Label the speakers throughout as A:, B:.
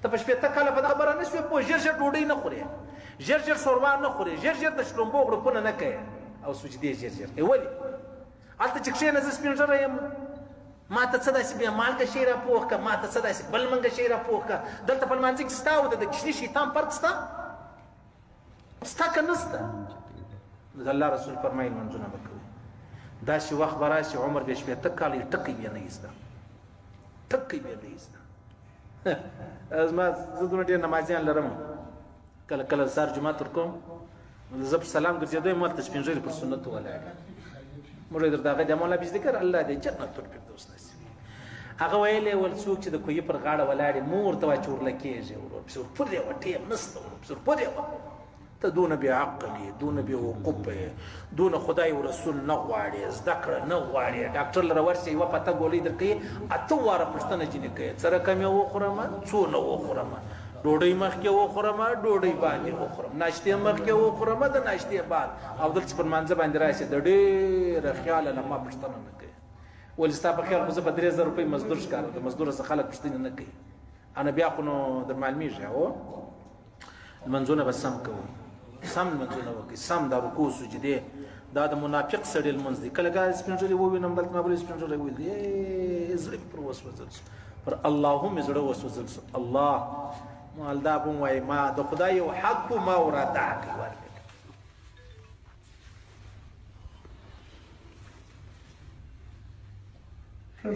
A: ته په شپېته کاله په خبره نه شوې پوه ژر ژر ډوډۍ نه خورې ژر ژر شوروا نه خورې ژر ژر د شړومبو غړپونه نه کوې او سجدې ژر ژر کوې ولې هلته چې کښېنه زه سپین ږیری یم ما ته څه داسې بیا مالګه شی را پوخ که ما ته څه داسې بل منګه شی را پوخ که دلته په لمانځه کې ستا او د کشري شیطان فرق ستا ستا که نه سته د الله رسول فرمایي لمونځونه به کوي داسې وخت به راشي عمر بیا شپېته کاله یې ټکی بیا نه ایسته ټکی بیا نه ایسته زما زه دومره ډېر نمازیان لرم کله کله سهار جومات ورکوم زه په سلام ګرځېدو یم هلته سپین ږیري پر سنتو ولاړ موږ یې درته هغه د مولا بزدګر الله دې جنت الفردوس نصیب هغه ویلې ول څوک چې د کوهي پر غاړه ولاړې مو ورته وایي چې ورلکېږي ورپسې ورپورې وه ټیم نسته ورپسې ورپورې وه ته دونه بې عقل یې دونه بې وقوفه یې دونه خدای او رسول نه غواړې زده کړه نه غواړې ډاکټر لره ورشې یوه پته ګولۍ درکوي اته واره پوښتنه ځینې کوي څه رقم یې وخورمه څونه وخورمه ډوډۍ مخکې وخورمه ډوډۍ باندې وخورم ناشتې مخکې وخورمه د ناشتې بعد او دلته چې پر مانځه باندې راشي د ډېره خیاله له ما پوښتنه نه کوي ولې ستا په خیال خو زه په 3000 روپۍ مزدور ښکارم د مزدوره څخه خلک پوښتنې نه کوي انا بیا خو نو در معلومیږي هو لمنځونه به سم کوو سم لمنځونه وکړئ سم دا رکوع سجدې دا د منافق سړي لمونځ دی کله کله سپین ږیري ووینم دلته ما بلې سپین ږیری ویل زړه مې پر وسوځل شو پر الله مې زړه وسوځل شو الله مال دا به وایي ما د خدای یو حق ما وراده کړي ورکړي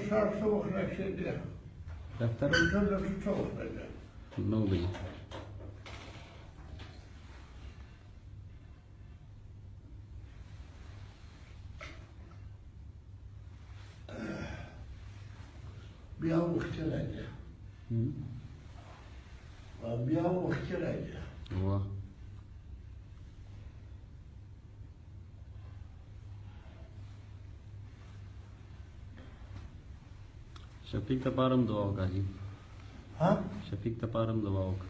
B: سهار څه وخت راشېدې
C: دفتر
B: څه وخت راځې
C: 9 بجې
B: بیا وختي راځې بیا وختي راځې
C: واه شفیق ته پارم دعا وکړه
B: ها
C: شفیق ته پارم دعا وکړه